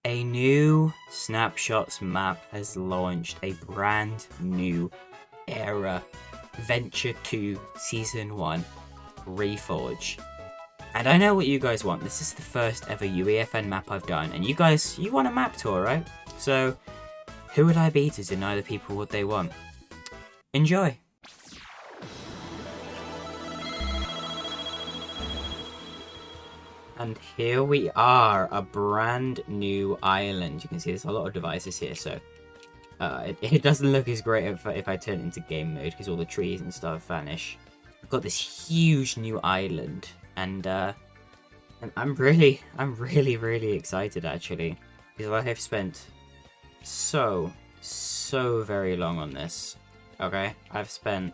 A new Snapshots map has launched, a brand new era. Venture 2 Season 1 Reforge. And I know what you guys want. This is the first ever UEFN map I've done, and you want a map tour, right? So, who would I be to deny the people what they want? Enjoy! And here we are, a brand new island. You can see there's a lot of devices here, so it doesn't look as great if I turn it into game mode, because all the trees and stuff vanish. I've got this huge new island, and I'm really excited actually, because I have spent so very long on this. Okay, I've spent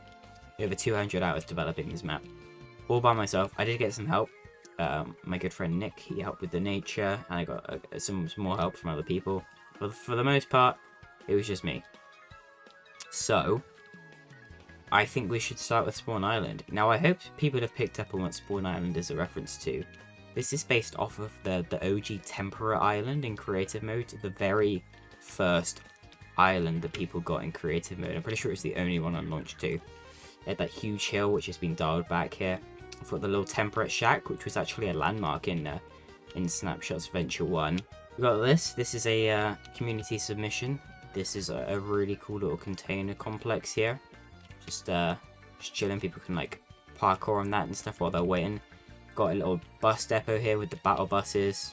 over 200 hours developing this map, all by myself. I did get some help. My good friend Nick, he helped with the nature, and I got some more help from other people. But for the most part, it was just me. So, I think we should start with Spawn Island. Now, I hope people have picked up on what Spawn Island is a reference to. This is based off of the OG Tempera Island in creative mode, the very first island that people got in creative mode. I'm pretty sure it's the only one on launch 2. It had that huge hill, which has been dialed back here. I've got the little temperate shack, which was actually a landmark in Snapshots Venture 1. We got this. This is a community submission. This is a really cool little container complex here. Just chilling. People can like parkour on that and stuff while they're waiting. Got a little bus depot here with the battle buses,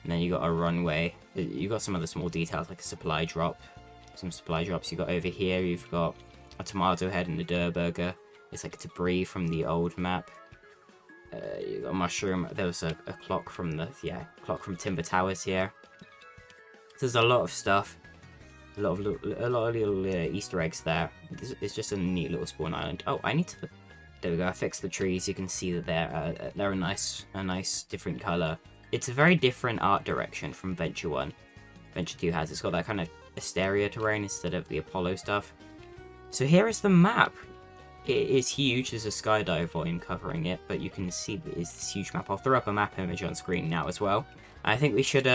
and then you got a runway. You got some other small details like a supply drop. Some supply drops you got over here. You've got a tomato head and a Durr burger. It's like debris from the old map. You got a mushroom. There was a clock from clock from Timber Towers here. So there's a lot of stuff. A lot of little Easter eggs there. It's just a neat little spawn island. Oh, I need to. There we go. I fixed the trees. You can see that they're a nice different color. It's a very different art direction from Venture 1. Venture 2 has. It's got that kind of Asteria terrain instead of the Apollo stuff. So here is the map. It is huge. There's a skydive volume covering it, but you can see that it's this huge map. I'll throw up a map image on screen now as well. I think we should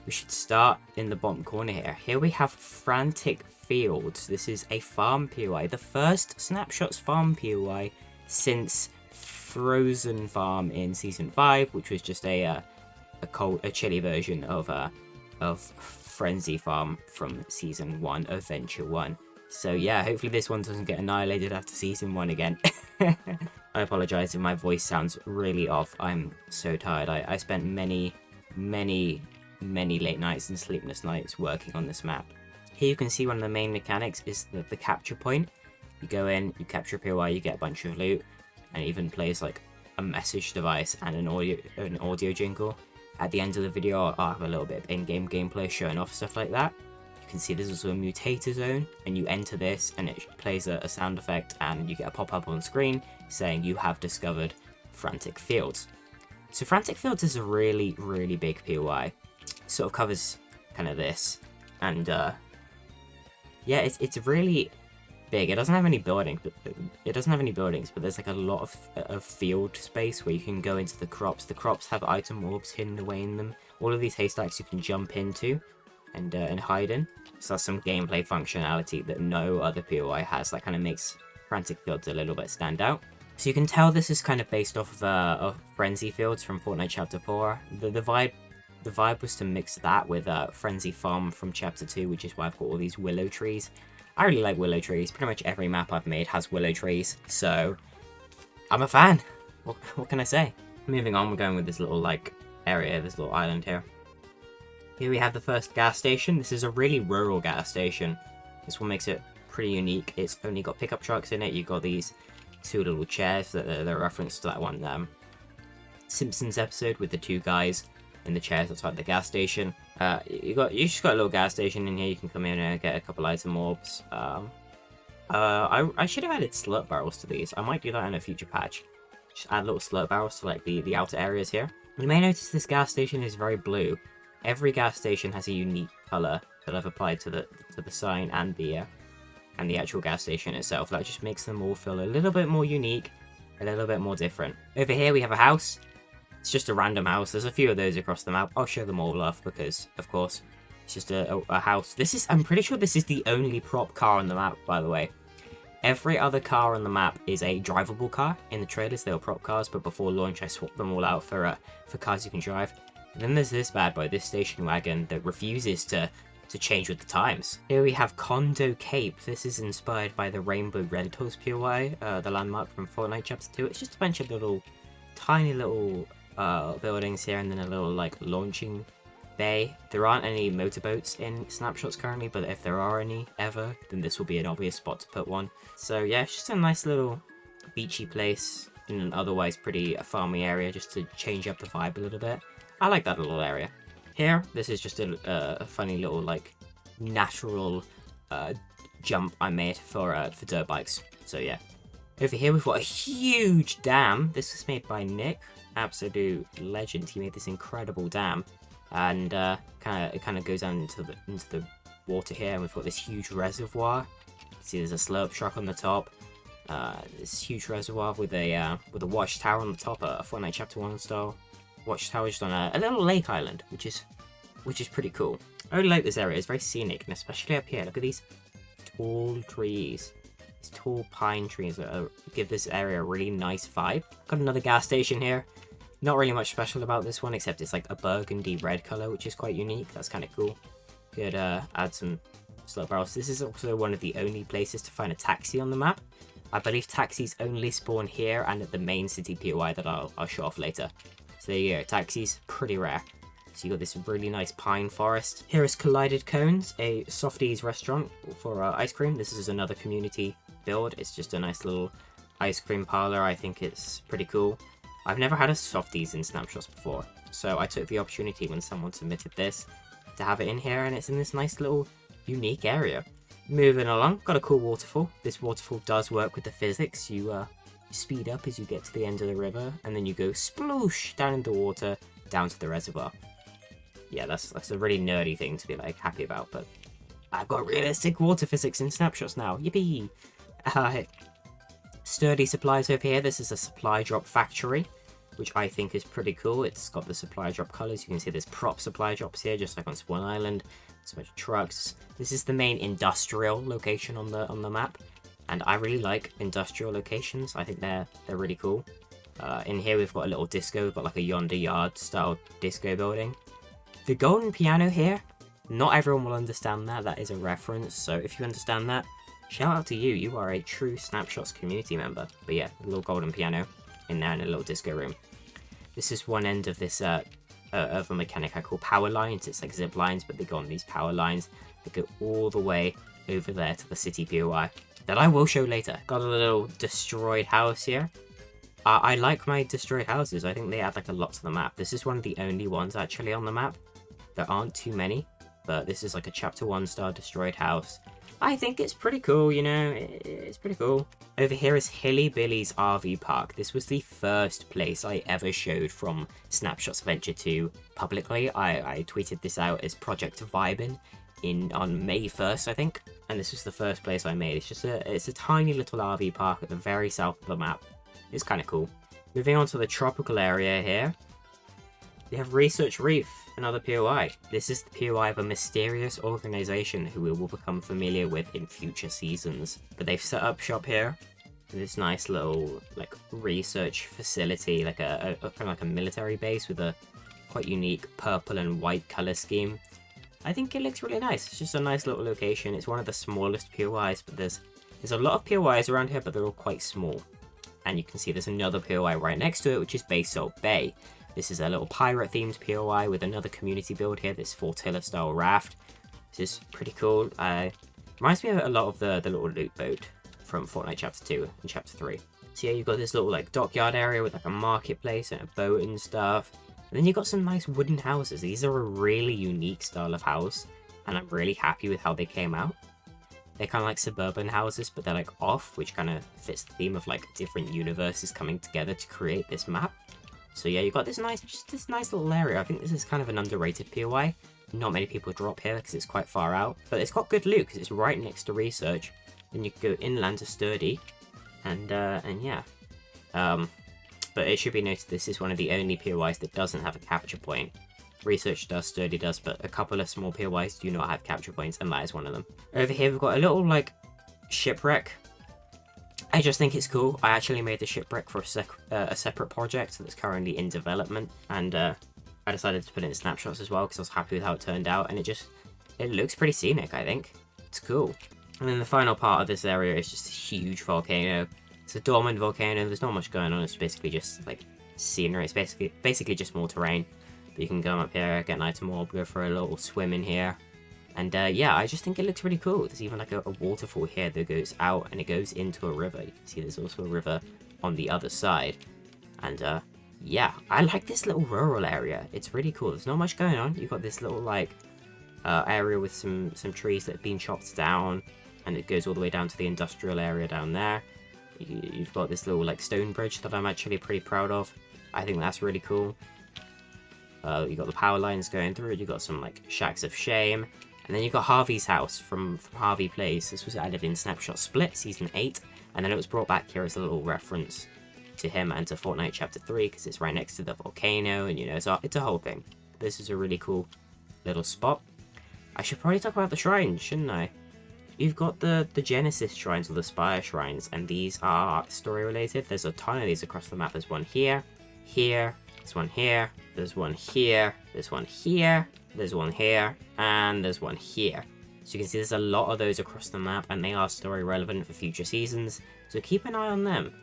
start in the bottom corner here. Here we have Frantic Fields. This is a farm POI, the first Snapshots farm POI since Frozen Farm in Season 5, which was just a chilly version of Frenzy Farm from Season 1 of Venture 1. So yeah, hopefully this one doesn't get annihilated after Season 1 again. I apologize if my voice sounds really off. I'm so tired. I spent many late nights and sleepless nights working on this map. Here you can see one of the main mechanics is the capture point. You go in, you capture a POI, you get a bunch of loot, and it even plays like a message device and an audio jingle. At the end of the video, I'll have a little bit of in-game gameplay showing off stuff like that. You can see there's also a mutator zone, and you enter this and it plays a sound effect, and you get a pop-up on screen saying you have discovered Frantic Fields. So Frantic Fields is a really big POI. It sort of covers kind of this, and yeah, it's really big. It doesn't have any buildings, but there's like a lot of field space where you can go into the crops. The crops have item orbs hidden away in them. All of these haystacks you can jump into and hide in. So that's some gameplay functionality that no other POI has. That kind of makes Frantic Fields a little bit stand out. So you can tell this is kind of based off of Frenzy Fields from Fortnite Chapter 4. The vibe was to mix that with Frenzy Farm from Chapter 2, which is why I've got all these willow trees. I really like willow trees. Pretty much every map I've made has willow trees, so I'm a fan. What can I say? Moving on, we're going with this little like area, this little island here. Here we have the first gas station. This is a really rural gas station. This one makes it pretty unique. It's only got pickup trucks in it. You've got these two little chairs that are reference to that one Simpsons episode with the two guys in the chairs outside the gas station. You just got a little gas station in here. You can come in and get a couple item orbs. I should have added slurp barrels to these. I might do that in a future patch. Just add little slurp barrels to like the outer areas here. You may notice this gas station is very blue. Every gas station has a unique color that I've applied to the sign and the actual gas station itself. That just makes them all feel a little bit more unique, a little bit more different. Over here we have a house. It's just a random house. There's a few of those across the map. I'll show them all off because, of course, it's just a house. I'm pretty sure this is the only prop car on the map, by the way. Every other car on the map is a drivable car. In the trailers, they were prop cars, but before launch, I swapped them all out for cars you can drive. And then there's this bad boy, this station wagon, that refuses to change with the times. Here we have Condo Cape. This is inspired by the Rainbow Rentals POI, the landmark from Fortnite Chapter 2. It's just a bunch of little, tiny little buildings here, and then a little, like, launching bay. There aren't any motorboats in snapshots currently, but if there are any ever, then this will be an obvious spot to put one. So yeah, it's just a nice little beachy place in an otherwise pretty farmy area, just to change up the vibe a little bit. I like that little area. Here, this is just a funny little, like, natural jump I made for dirt bikes. So yeah. Over here we've got a huge dam. This was made by Nick, absolute legend. He made this incredible dam. And it kind of goes down into the water here, and we've got this huge reservoir. You can see there's a slurp truck on the top. This huge reservoir with a watchtower on the top, a Fortnite Chapter 1 style watchtower just on a little lake island, which is pretty cool. I really like this area. It's very scenic, and especially up here. Look at these tall trees. These tall pine trees that give this area a really nice vibe. Got another gas station here. Not really much special about this one, except it's like a burgundy red color, which is quite unique. That's kind of cool. Could add some slot barrels. This is also one of the only places to find a taxi on the map. I believe taxis only spawn here and at the main city POI that I'll show off later. So there you go, taxis, pretty rare. So you got this really nice pine forest. Here is Collided Cones, a Softies restaurant for ice cream. This is another community build. It's just a nice little ice cream parlor. I think it's pretty cool. I've never had a Softies in snapshots before, so I took the opportunity when someone submitted this to have it in here, and it's in this nice little unique area. Moving along, got a cool waterfall. This waterfall does work with the physics. You speed up as you get to the end of the river, and then you go sploosh down in the water, down to the reservoir. Yeah, that's a really nerdy thing to be like happy about, but I've got realistic water physics in snapshots now. Yippee! Sturdy supplies over here. This is a supply drop factory, which I think is pretty cool. It's got the supply drop colors. You can see there's prop supply drops here, just like on Spawn Island. There's a bunch of trucks. This is the main industrial location on the map, and I really like industrial locations. I think they're really cool. In here we've got a little disco. We've got like a Yonder Yard style disco building. The golden piano here, not everyone will understand that. That is a reference, so if you understand that, shout out to you. You are a true Snapshots community member. But yeah, a little golden piano in there in a little disco room. This is one end of this of a mechanic I call power lines. It's like zip lines, but they go on these power lines that go all the way over there to the city POI that I will show later. Got a little destroyed house here. I like my destroyed houses. I think they add like a lot to the map. This is one of the only ones actually on the map. There aren't too many, but this is like a Chapter 1 star destroyed house. I think it's pretty cool, you know, it's pretty cool. Over here is Hilly Billy's RV Park. This was the first place I ever showed from Snapshots Venture 2 publicly. I tweeted this out as Project Vibin on May 1st, I think. And this was the first place I made. It's a tiny little RV park at the very south of the map. It's kind of cool. Moving on to the tropical area here. We have Research Reef, another POI. This is the POI of a mysterious organization who we will become familiar with in future seasons. But they've set up shop here in this nice little like research facility, like a kind of like a military base with a quite unique purple and white color scheme. I think it looks really nice. It's just a nice little location. It's one of the smallest POIs, but there's a lot of POIs around here, but they're all quite small. And you can see there's another POI right next to it, which is Basalt Bay. This is a little pirate-themed POI with another community build here, this flotilla-style raft. This is pretty cool. Reminds me a lot of the little loot boat from Fortnite Chapter 2 and Chapter 3. So yeah, you've got this little like dockyard area with like a marketplace and a boat and stuff. And then you've got some nice wooden houses. These are a really unique style of house, and I'm really happy with how they came out. They're kind of like suburban houses, but they're like off, which kind of fits the theme of like different universes coming together to create this map. So yeah, you've got this nice little area. I think this is kind of an underrated POI. Not many people drop here because it's quite far out, but it's got good loot because it's right next to research. Then you can go inland to Sturdy, and yeah. but it should be noted this is one of the only POIs that doesn't have a capture point. Research does, Sturdy does, but a couple of small POIs do not have capture points, and that is one of them. Over here we've got a little, like, shipwreck. I just think it's cool. I actually made the shipwreck for a separate project that's currently in development, and I decided to put it in snapshots as well because I was happy with how it turned out, and it looks pretty scenic, I think. It's cool. And then the final part of this area is just a huge volcano. It's a dormant volcano, there's not much going on, it's basically just, like, scenery. It's basically just more terrain. But you can come up here, get an item orb, go for a little swim in here. And yeah, I just think it looks really cool. There's even like a waterfall here that goes out and it goes into a river. You can see there's also a river on the other side. And yeah, I like this little rural area. It's really cool. There's not much going on. You've got this little like area with some trees that have been chopped down, and it goes all the way down to the industrial area down there. You've got this little like stone bridge that I'm actually pretty proud of. I think that's really cool. You got the power lines going through. You got some like shacks of shame. And then you got Harvey's house from Harvey Plays. This was added in Snapshot Split, Season 8, and then it was brought back here as a little reference to him and to Fortnite Chapter 3, because it's right next to the volcano, and you know, it's a whole thing. This is a really cool little spot. I should probably talk about the shrines, shouldn't I? You've got the Genesis shrines, or the Spire shrines, and these are story related. There's a ton of these across the map. There's one here, here, there's one here, there's one here, there's one here, there's one here, and there's one here. So you can see there's a lot of those across the map, and they are story relevant for future seasons, so keep an eye on them.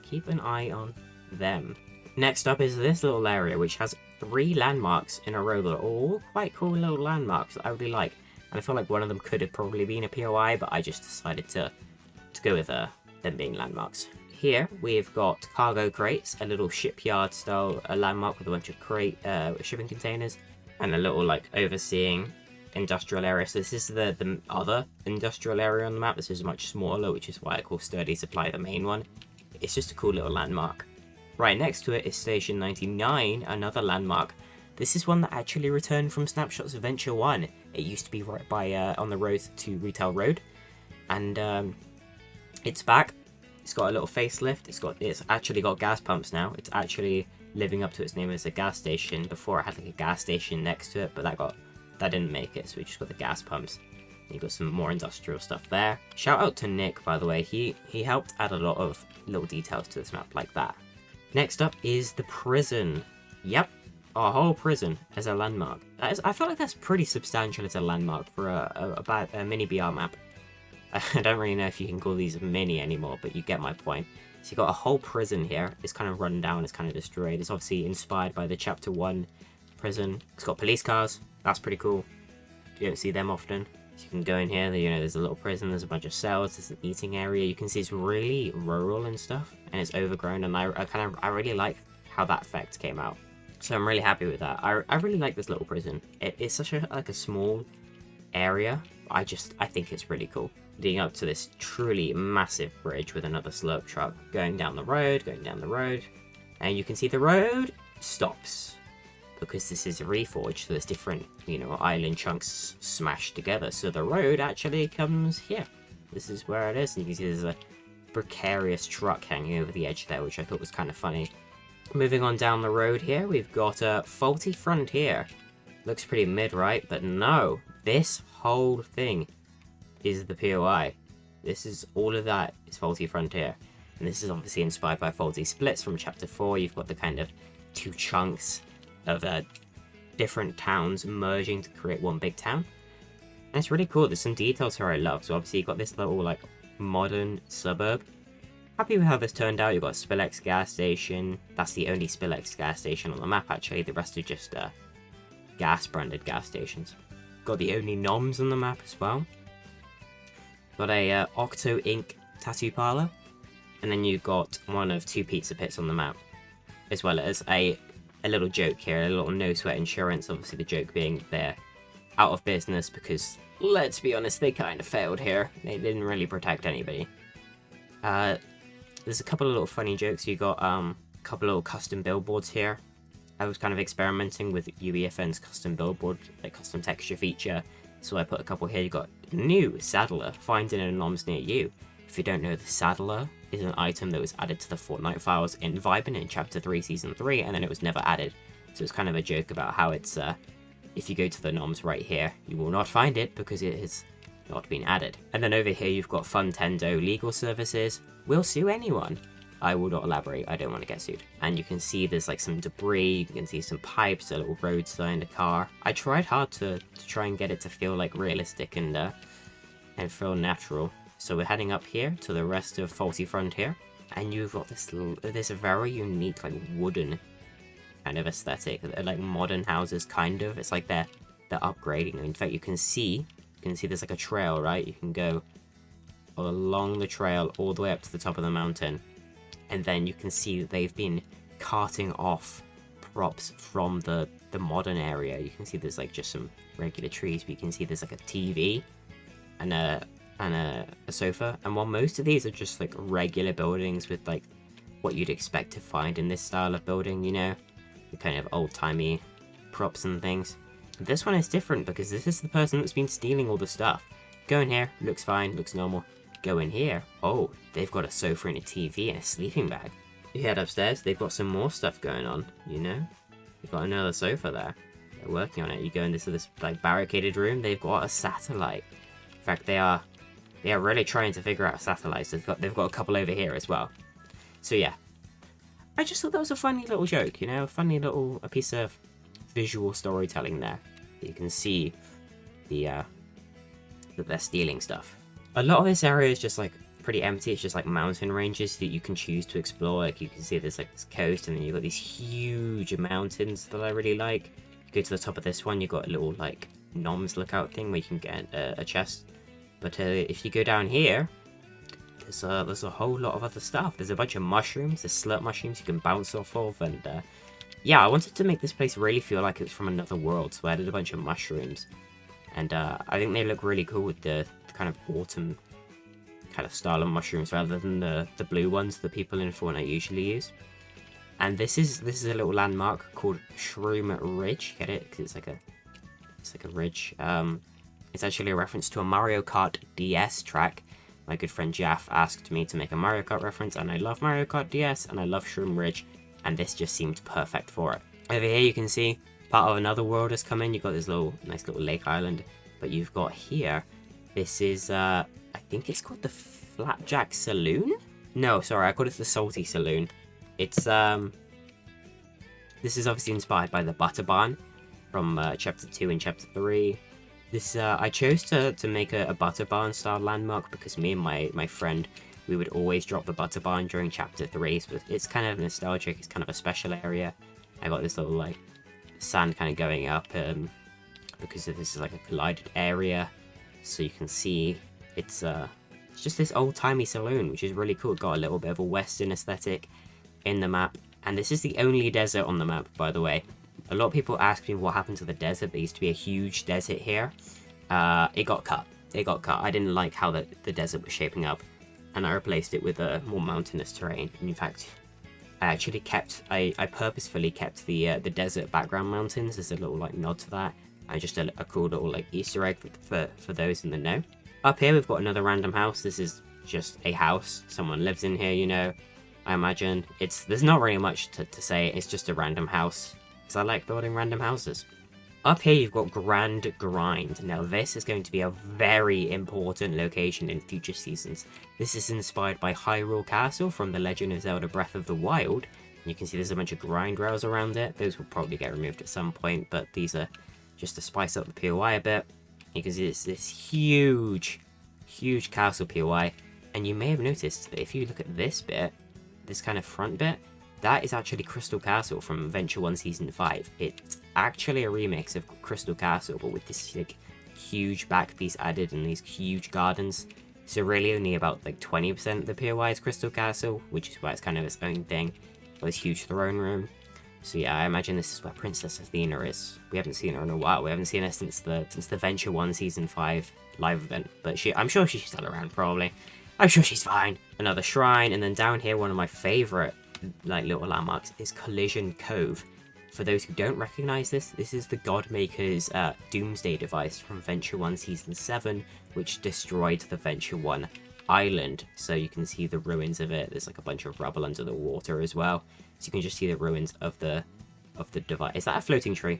Keep an eye on them. Next up is this little area, which has 3 landmarks in a row that are all quite cool little landmarks that I really like. And I feel like one of them could have probably been a POI, but I just decided to go with them being landmarks. Here we've got cargo crates, a little shipyard style landmark with a bunch of shipping containers, and a little like overseeing industrial area. So this is the other industrial area on the map. This is much smaller, which is why I call Sturdy Supply the main one. It's just a cool little landmark. Right next to it is Station 99, another landmark. This is one that actually returned from Snapshot's Adventure 1. It used to be right by on the road to Retail Road, and it's back. It's got a little facelift. It's actually got gas pumps now. It's actually living up to its name as a gas station. Before it had like a gas station next to it, but that didn't make it, so we just got the gas pumps. You got some more industrial stuff there. Shout out to Nick, by the way. He helped add a lot of little details to this map like that. Next up is the prison. Yep, a whole prison as a landmark. I feel like that's pretty substantial as a landmark for a mini BR map. I don't really know if you can call these mini anymore, but you get my point. So you got a whole prison here. It's kind of run down, it's kind of destroyed. It's obviously inspired by the Chapter 1 prison. It's got police cars. That's pretty cool. You don't see them often. So you can go in here, you know, there's a little prison, there's a bunch of cells, there's an eating area. You can see it's really rural and stuff, and it's overgrown, and I really like how that effect came out. So I'm really happy with that. I really like this little prison. It's such a small area. I think it's really cool. Leading up to this truly massive bridge with another slurp truck going down the road, and you can see the road stops, because this is a reforged, so there's different, you know, island chunks smashed together. So the road actually comes here. This is where it is, and you can see there's a precarious truck hanging over the edge there, which I thought was kind of funny. Moving on down the road here, we've got a faulty frontier. Looks pretty mid, right? But no, this whole thing is the POI. This is all of that is faulty frontier, and this is obviously inspired by faulty splits from Chapter 4. You've got the kind of 2 chunks of different towns merging to create one big town, and it's really cool. There's some details here I love. So obviously you've got this little like modern suburb. Happy with how this turned out. You've got a Spillex gas station. That's the only Spillex gas station on the map actually. The rest are just gas branded gas stations. Got the only noms on the map as well. Got a Octo Ink tattoo parlor, and then you've got one of 2 pizza pits on the map, as well as a little joke here, a little no sweat insurance. Obviously the joke being they're out of business because, let's be honest, they kind of failed here. They didn't really protect anybody. There's a couple of little funny jokes. You got a couple of little custom billboards here. I was kind of experimenting with UEFN's custom billboard, like custom texture feature, so I put a couple here. You got new Saddler, find an anoms near you. If you don't know, the Saddler is an item that was added to the Fortnite files in Vibin in Chapter 3, Season 3, and then it was never added. So it's kind of a joke about how it's, if you go to the noms right here, you will not find it because it has not been added. And then over here you've got Funtendo Legal Services. Will sue anyone. I will not elaborate, I don't want to get sued. And you can see there's like some debris, you can see some pipes, a little road sign, a car. I tried hard to try and get it to feel like realistic and feel natural. So we're heading up here to the rest of Faulty Frontier, and you've got this very unique like wooden kind of aesthetic. They're like modern houses kind of. It's like they're upgrading. In fact, you can see there's like a trail, right? You can go along the trail all the way up to the top of the mountain. And then you can see that they've been carting off props from the modern area. You can see there's like just some regular trees, but you can see there's like a TV and a sofa. And while most of these are just like regular buildings with like what you'd expect to find in this style of building, you know, the kind of old-timey props and things, this one is different because this is the person that's been stealing all the stuff. Go in here, looks fine, looks normal. Go in here. Oh, they've got a sofa and a TV and a sleeping bag. You head upstairs, they've got some more stuff going on, you know? They've got another sofa there. They're working on it. You go into this like barricaded room, they've got a satellite. In fact, they are really trying to figure out satellites. They've got a couple over here as well. So yeah. I just thought that was a funny little joke, you know? A piece of visual storytelling there. You can see that they're stealing stuff. A lot of this area is just like pretty empty. It's just like mountain ranges that you can choose to explore. Like you can see there's like this coast, and then you've got these huge mountains that I really like. Go to the top of this one, you've got a little like noms lookout thing where you can get a chest. But if you go down here, there's a whole lot of other stuff. There's a bunch of mushrooms, there's slurp mushrooms you can bounce off of, and yeah, I wanted to make this place really feel like it's from another world, so I added a bunch of mushrooms. And I think they look really cool with the kind of autumn kind of style of mushrooms rather than the blue ones that people in Fortnite usually use. And this is a little landmark called Shroom Ridge. Get it? Because it's like a ridge. It's actually a reference to a Mario Kart DS track. My good friend Jaff asked me to make a Mario Kart reference, and I love Mario Kart DS and I love Shroom Ridge, and this just seemed perfect for it. Over here you can see part of another world has come in. You've got this nice little lake island. But you've got here, this is, I think it's called the Flapjack Saloon? No, sorry, I called it the Salty Saloon. It's, this is obviously inspired by the Butter Barn from Chapter 2 and Chapter 3. This, I chose to make a Butter Barn style landmark because me and my friend, we would always drop the Butter Barn during Chapter 3. So it's kind of nostalgic, it's kind of a special area. I got this little, like, sand kind of going up, because this is like a collided area, so you can see it's just this old-timey saloon, which is really cool. It's got a little bit of a western aesthetic in the map, and this is the only desert on the map, by the way. A lot of people ask me what happened to the desert. There used to be a huge desert here. It got cut. I didn't like how the desert was shaping up, and I replaced it with a more mountainous terrain. And in fact, I purposefully kept the desert background mountains as a little like nod to that. And just a cool little like Easter egg for those in the know. Up here we've got another random house. This is just a house. Someone lives in here, you know, I imagine. There's not really much to say. It's just a random house, because I like building random houses. Up here you've got Grand Grind. Now this is going to be a very important location in future seasons. This is inspired by Hyrule Castle from The Legend of Zelda Breath of the Wild. And you can see there's a bunch of grind rails around it. Those will probably get removed at some point, but these are just to spice up the POI a bit. You can see it's this huge castle POI, and you may have noticed that if you look at this bit, this kind of front bit, that is actually Crystal Castle from Venture 1 Season 5. It's actually a remix of Crystal Castle, but with this like huge back piece added and these huge gardens. So really only about like 20% of the POI is Crystal Castle, which is why it's kind of its own thing. Got this huge throne room. So yeah, I imagine this is where Princess Athena is. We haven't seen her in a while. We haven't seen her since the Venture 1 Season 5 live event. But I'm sure she's still around, probably. I'm sure she's fine. Another shrine, and then down here, one of my favourite like little landmarks is Collision Cove. For those who don't recognise this is the Godmaker's Doomsday device from Venture 1 Season 7, which destroyed the Venture 1 island, so you can see the ruins of it. There's like a bunch of rubble under the water as well, so you can just see the ruins of the device. Is that a floating tree?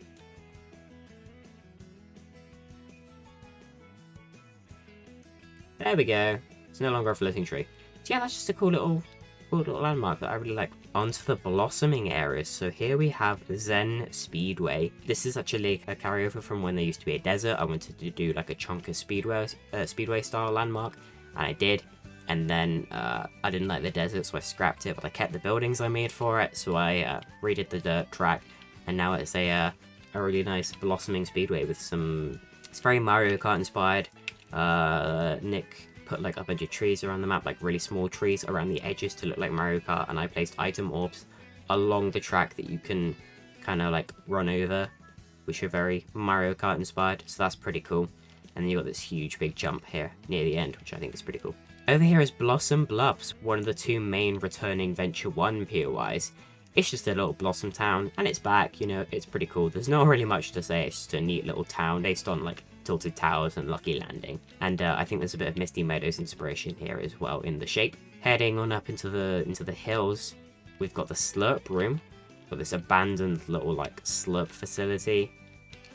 There we go. It's no longer a floating tree. So yeah, that's just a cool little landmark that I really like. Onto the blossoming areas. So here we have Zen Speedway. This is actually a carryover from when there used to be a desert. I wanted to do like a chunk of speedway style landmark, and I did. And then I didn't like the desert, so I scrapped it, but I kept the buildings I made for it. So I redid the dirt track, and now it's a really nice blossoming speedway with some. It's very Mario Kart inspired. Nick put like a bunch of trees around the map, like really small trees around the edges to look like Mario Kart, and I placed item orbs along the track that you can kind of like run over, which are very Mario Kart inspired, so that's pretty cool. And then you got this huge big jump here near the end, which I think is pretty cool. Over here is Blossom Bluffs, one of the two main returning Venture 1 POIs. It's just a little Blossom town, and it's back, you know, it's pretty cool. There's not really much to say, it's just a neat little town based on like Tilted Towers and Lucky Landing. And I think there's a bit of Misty Meadows inspiration here as well in the shape. Heading on up into the hills, we've got the Slurp Room. Got this abandoned little like slurp facility,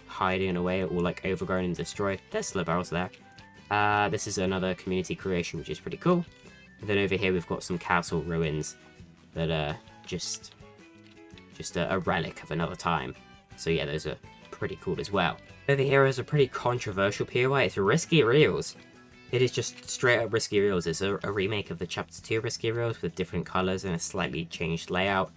hiding away, all like overgrown and destroyed. There's slurp barrels there. This is another community creation, which is pretty cool. And then over here we've got some castle ruins that are just a relic of another time. So yeah, those are pretty cool as well. Over here is a pretty controversial POI. It's Risky Reels. It is just straight up Risky Reels. It's a remake of the Chapter 2 Risky Reels with different colours and a slightly changed layout.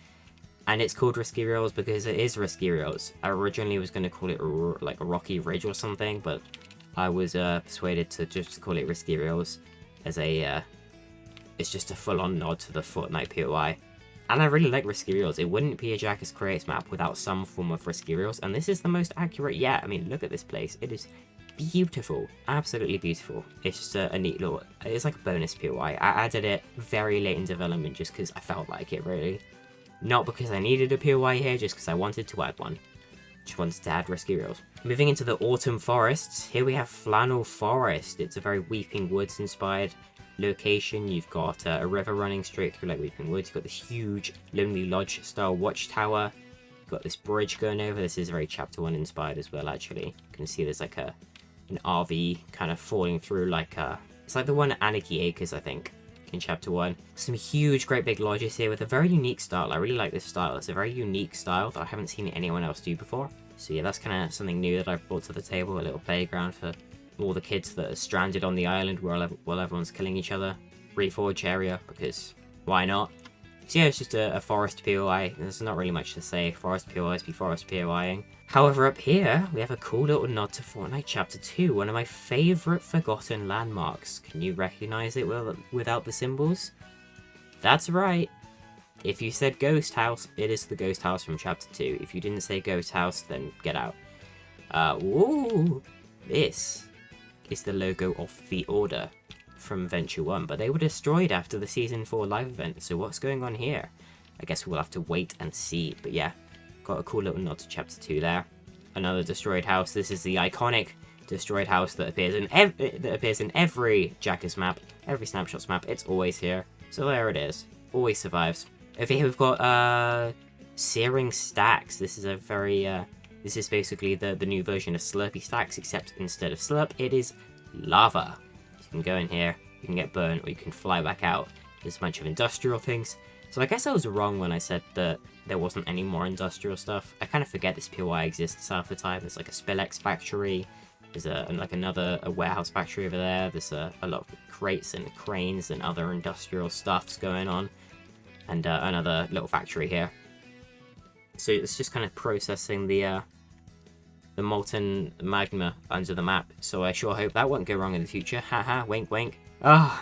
And it's called Risky Reels because it is Risky Reels. I originally was going to call it like a Rocky Ridge or something, but I was persuaded to just call it Risky Reels as a it's just a full-on nod to the Fortnite POI. And I really like Risky Reels. It wouldn't be a Jakus Creates map without some form of Risky Reels, and this is the most accurate yet. I mean, look at this place. It is beautiful. Absolutely beautiful. It's just a neat little... It's like a bonus POI. I added it very late in development just because I felt like it, really. Not because I needed a POI here, just because I wanted to add one. Just wanted to add Risky Reels. Moving into the Autumn Forests, here we have Flannel Forest. It's a very Weeping Woods inspired location. You've got a river running straight through like Weeping Woods. You've got this huge Lonely Lodge style watchtower. You've got this bridge going over. This is very Chapter 1 inspired as well, actually. You can see there's like an RV kind of falling through like it's like the one at Anarchy Acres, I think, in Chapter 1. Some huge great big lodges here with a very unique style. I really like this style. It's a very unique style that I haven't seen anyone else do before. So yeah, that's kind of something new that I've brought to the table. A little playground for all the kids that are stranded on the island while everyone's killing each other. Reforge area, because why not? So yeah, it's just a forest POI. There's not really much to say. Forest POIs be forest POIing. However, up here, we have a cool little nod to Fortnite Chapter 2, one of my favourite forgotten landmarks. Can you recognise it without the symbols? That's right. If you said Ghost House, it is the Ghost House from Chapter 2. If you didn't say Ghost House, then get out. Ooh, this is the logo of The Order from Venture 1, but they were destroyed after the Season 4 live event, so what's going on here? I guess we'll have to wait and see, but yeah, got a cool little nod to Chapter 2 there. Another destroyed house. This is the iconic destroyed house that appears in every Jakus map, every Snapshots map. It's always here, so there it is. Always survives. Over here we've got Searing Stacks. This is a very this is basically the new version of Slurpy Stacks, except instead of slurp, it is lava. You can go in here, you can get burned, or you can fly back out. There's a bunch of industrial things. So I guess I was wrong when I said that there wasn't any more industrial stuff. I kind of forget this POI exists half the time. There's like a Spillex factory. There's another warehouse factory over there. There's a lot of crates and cranes and other industrial stuffs going on. And another little factory here. So it's just kind of processing the molten magma under the map. So I sure hope that won't go wrong in the future. Haha, wink wink.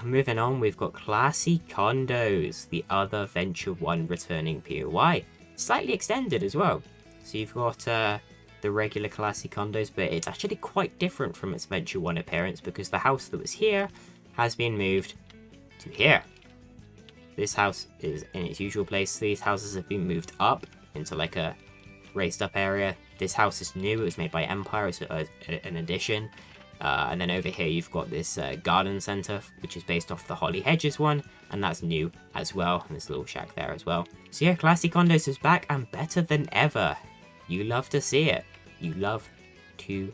Moving on, we've got Classy Condos, the other Venture 1 returning POI. Slightly extended as well. So you've got the regular Classy Condos, but it's actually quite different from its Venture 1 appearance because the house that was here has been moved to here. This house is in its usual place. These houses have been moved up into like a raised up area. This house is new. It was made by Empire. It's an addition. And then over here you've got this garden center, which is based off the Holly Hedges one, and that's new as well. And there's a little shack there as well. So yeah, Classy Condos is back and better than ever. You love to see it. You love to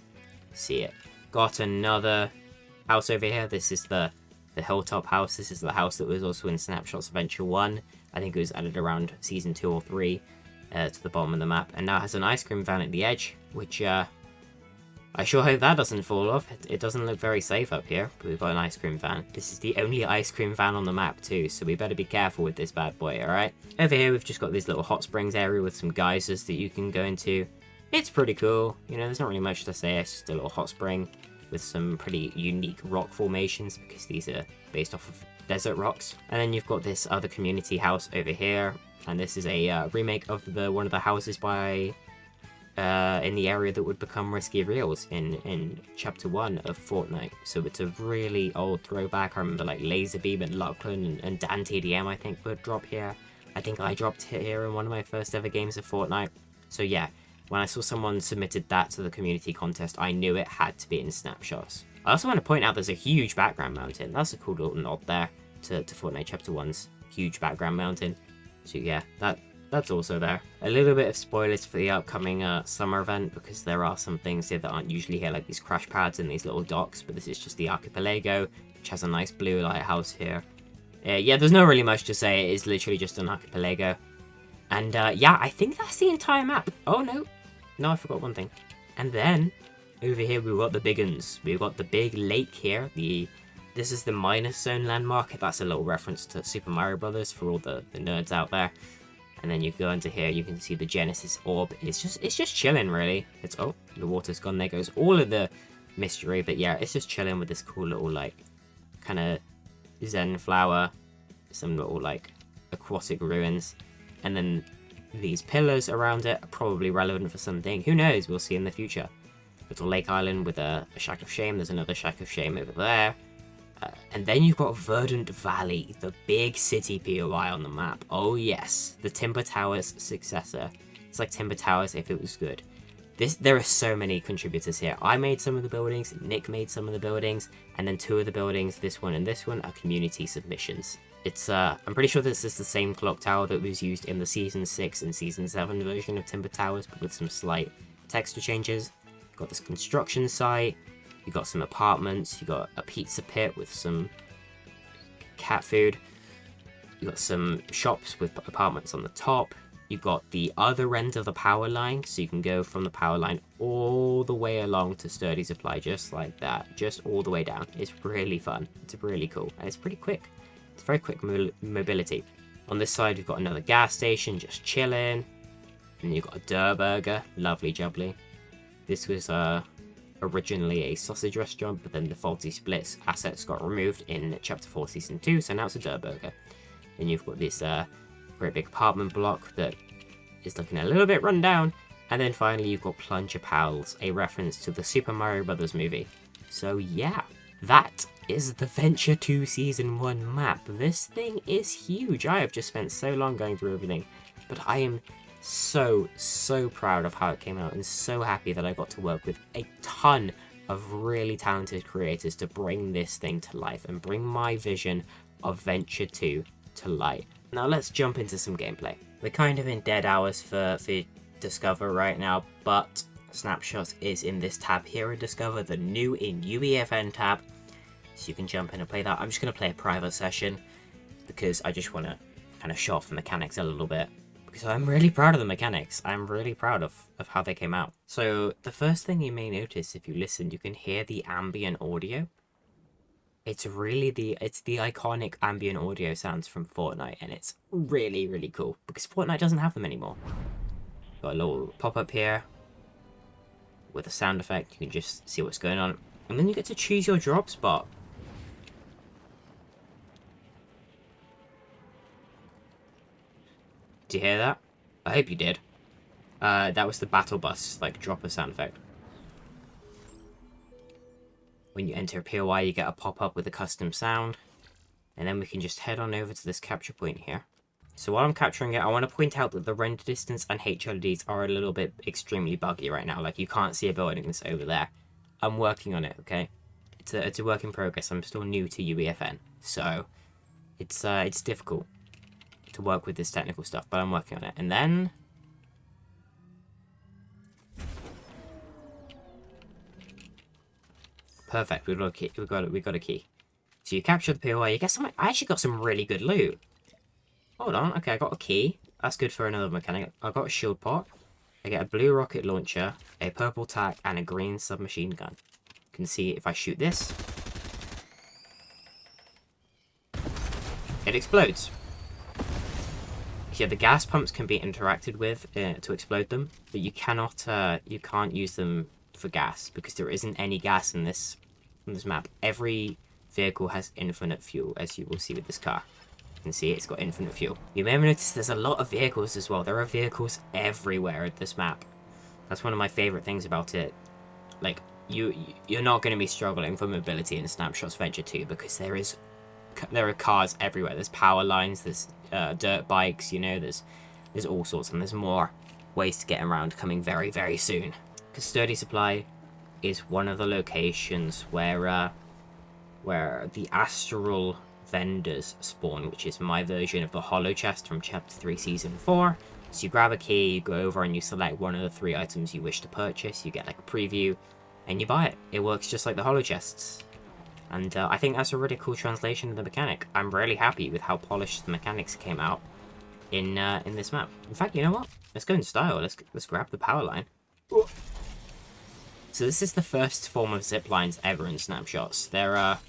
see it. Got another house over here. This is the hilltop house. This is the house that was also in Snapshots Adventure 1. I think it was added around Season 2 or 3 to the bottom of the map. And now has an ice cream van at the edge, which I sure hope that doesn't fall off. It doesn't look very safe up here, but we've got an ice cream van. This is the only ice cream van on the map too, so we better be careful with this bad boy, alright? Over here we've just got this little hot springs area with some geysers that you can go into. It's pretty cool. You know, there's not really much to say. It's just a little hot spring with some pretty unique rock formations because these are based off of desert rocks. And then you've got this other community house over here, and this is a remake of one of the houses by in the area that would become Risky Reels in Chapter 1 of Fortnite. So it's a really old throwback. I remember like Laserbeam and Lachlan and Dan TDM I think would drop here. I think I dropped here in one of my first ever games of Fortnite. So yeah, when I saw someone submitted that to the community contest, I knew it had to be in Snapshots. I also want to point out there's a huge background mountain. That's a cool little nod there to Fortnite Chapter 1's huge background mountain. So yeah, that's also there. A little bit of spoilers for the upcoming summer event, because there are some things here that aren't usually here, like these crash pads and these little docks, but this is just the archipelago, which has a nice blue lighthouse here. Yeah, there's not really much to say. It is literally just an archipelago. And yeah, I think that's the entire map. Oh no, I forgot one thing. And then over here we've got the big uns. We've got the big lake here. This is the Minus Zone landmark. That's a little reference to Super Mario Brothers for all the nerds out there. And then you go into here, you can see the Genesis orb. It's just chilling, really. Oh, the water's gone. There goes all of the mystery. But yeah, it's just chilling with this cool little like kind of Zen flower, some little like aquatic ruins, and then these pillars around it are probably relevant for something. Who knows? We'll see in the future. Little Lake Island with a Shack of Shame. There's another Shack of Shame over there. And then you've got Verdant Valley, the big city POI on the map. Oh yes, the Timber Towers successor. It's like Timber Towers if it was good. There are so many contributors here. I made some of the buildings, Nick made some of the buildings, and then two of the buildings, this one and this one, are community submissions. It's I'm pretty sure this is the same clock tower that was used in the Season 6 and Season 7 version of Timber Towers, but with some slight texture changes. Got this construction site. You got some apartments, you got a pizza pit with some cat food, you got some shops with apartments on the top, you got the other end of the power line, so you can go from the power line all the way along to Sturdy Supply, just like that, just all the way down. It's really fun, it's really cool, and it's pretty quick. It's very quick mobility. On this side, you've got another gas station, just chilling, and you've got a Durr Burger, lovely jubbly. This was originally a sausage restaurant, but then the faulty splits assets got removed in Chapter 4 Season 2, so now it's a Durr Burger. Then you've got this great big apartment block that is looking a little bit run down, and then finally you've got Plunger Pals, a reference to the Super Mario Brothers movie. So yeah, that is the Venture 2 Season 1 map. This thing is huge. I have just spent so long going through everything, but I am so proud of how it came out and so happy that I got to work with a ton of really talented creators to bring this thing to life and bring my vision of Venture 2 to light. Now let's jump into some gameplay. We're kind of in dead hours for Discover right now, but Snapshots is in this tab here in Discover, the new in UEFN tab, so you can jump in and play that. I'm just going to play a private session because I just want to kind of show off the mechanics a little bit. Because I'm really proud of the mechanics. I'm really proud of how they came out. So the first thing you may notice if you listen, you can hear the ambient audio. It's the iconic ambient audio sounds from Fortnite, and it's really cool because Fortnite doesn't have them anymore. Got a little pop-up here with a sound effect. You can just see what's going on, and then you get to choose your drop spot. Did you hear that? I hope you did. That was the battle bus, like, dropper sound effect. When you enter a POI, you get a pop-up with a custom sound. And then we can just head on over to this capture point here. So while I'm capturing it, I want to point out that the render distance and HUDs are a little bit extremely buggy right now. Like, you can't see a building that's over there. I'm working on it, okay? it's a work in progress. I'm still new to UEFN, so it's difficult to work with this technical stuff, but I'm working on it. And then perfect, we got a key. So you capture the POI. You get some. I actually got some really good loot. Hold on. Okay, I got a key. That's good for another mechanic. I got a shield pot. I get a blue rocket launcher, a purple tack, and a green submachine gun. You can see if I shoot this, it explodes. Yeah, the gas pumps can be interacted with to explode them, but you can't use them for gas because there isn't any gas in this map. Every vehicle has infinite fuel, as you will see with this car. You can see it's got infinite fuel. You may have noticed there's a lot of vehicles as well. There are vehicles everywhere at this map. That's one of my favorite things about it. Like, you're not going to be struggling for mobility in Snapshots Venture 2 because there are cars everywhere. There's power lines, there's dirt bikes, you know, there's all sorts, and there's more ways to get around coming very, very soon. Custody Supply is one of the locations where the astral vendors spawn, which is my version of the holo chest from chapter 3 season 4. So you grab a key, you go over and you select one of the 3 items you wish to purchase, you get like a preview, and you buy it. It works just like the holo chests. And I think that's a really cool translation of the mechanic. I'm really happy with how polished the mechanics came out in this map. In fact, you know what? Let's go in style. Let's grab the power line. So this is the first form of zip lines ever in Snapshots. There are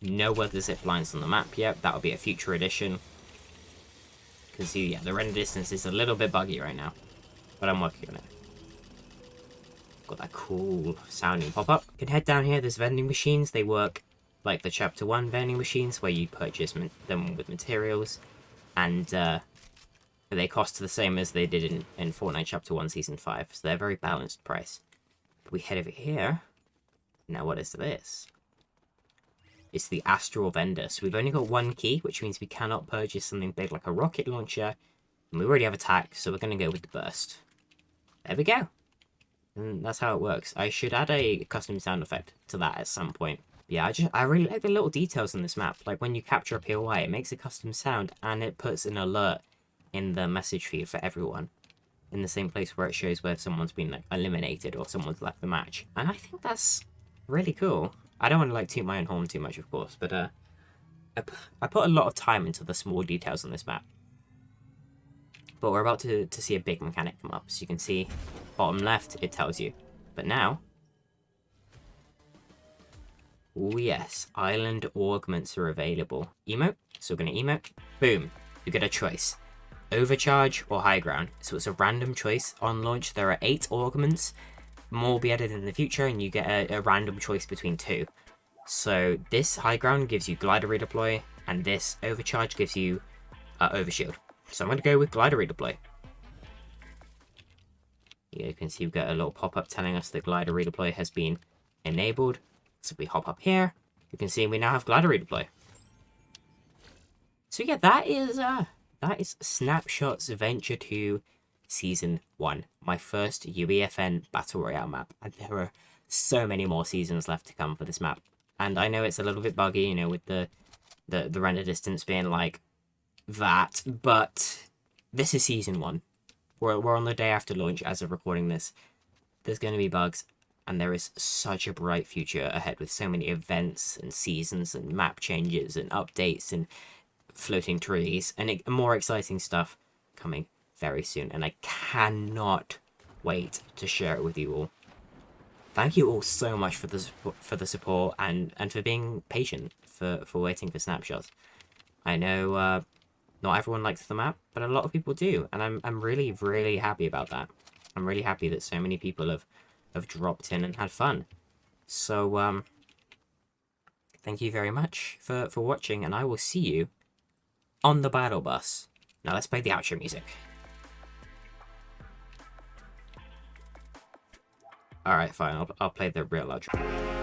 no other zip lines on the map yet. That'll be a future edition. Because yeah, the render distance is a little bit buggy right now, but I'm working on it. Got that cool sounding pop-up. You can head down here. There's vending machines. They work like the Chapter 1 vending machines, where you purchase them with materials, and they cost the same as they did in Fortnite Chapter 1 Season 5, so they're a very balanced price. But we head over here. Now what is this? It's the Astral Vendor. So we've only got 1 key, which means we cannot purchase something big like a rocket launcher, and we already have attack, so we're going to go with the burst. There we go. And that's how it works. I should add a custom sound effect to that at some point. Yeah, I really like the little details in this map. Like when you capture a POI, it makes a custom sound and it puts an alert in the message feed for everyone in the same place where it shows where someone's been like eliminated or someone's left the match. And I think that's really cool. I don't want to like toot my own horn too much, of course, but I put a lot of time into the small details on this map. But we're about to see a big mechanic come up. So you can see bottom left, it tells you. But now, oh yes, island augments are available. Emote, so we're going to emote. Boom, you get a choice. Overcharge or high ground. So it's a random choice. On launch, there are 8 augments. More will be added in the future, and you get a random choice between 2. So this high ground gives you glider redeploy, and this overcharge gives you overshield. So I'm going to go with glider redeploy. You can see we've got a little pop-up telling us that glider redeploy has been enabled. So if we hop up here, you can see we now have glider redeploy. So yeah, that is Snapshots Venture 2 Season 1, my first UEFN Battle Royale map. And there are so many more seasons left to come for this map. And I know it's a little bit buggy, you know, with the render distance being like that, but this is Season 1. We're on the day after launch as of recording this. There's going to be bugs, and there is such a bright future ahead with so many events and seasons and map changes and updates and floating trees and more exciting stuff coming very soon. And I cannot wait to share it with you all. Thank you all so much for the support and for being patient for waiting for Snapshots. I know not everyone likes the map, but a lot of people do, and I'm really, really happy about that. I'm really happy that so many people have dropped in and had fun. So, thank you very much for watching, and I will see you on the battle bus. Now let's play the outro music. Alright, fine, I'll play the real outro.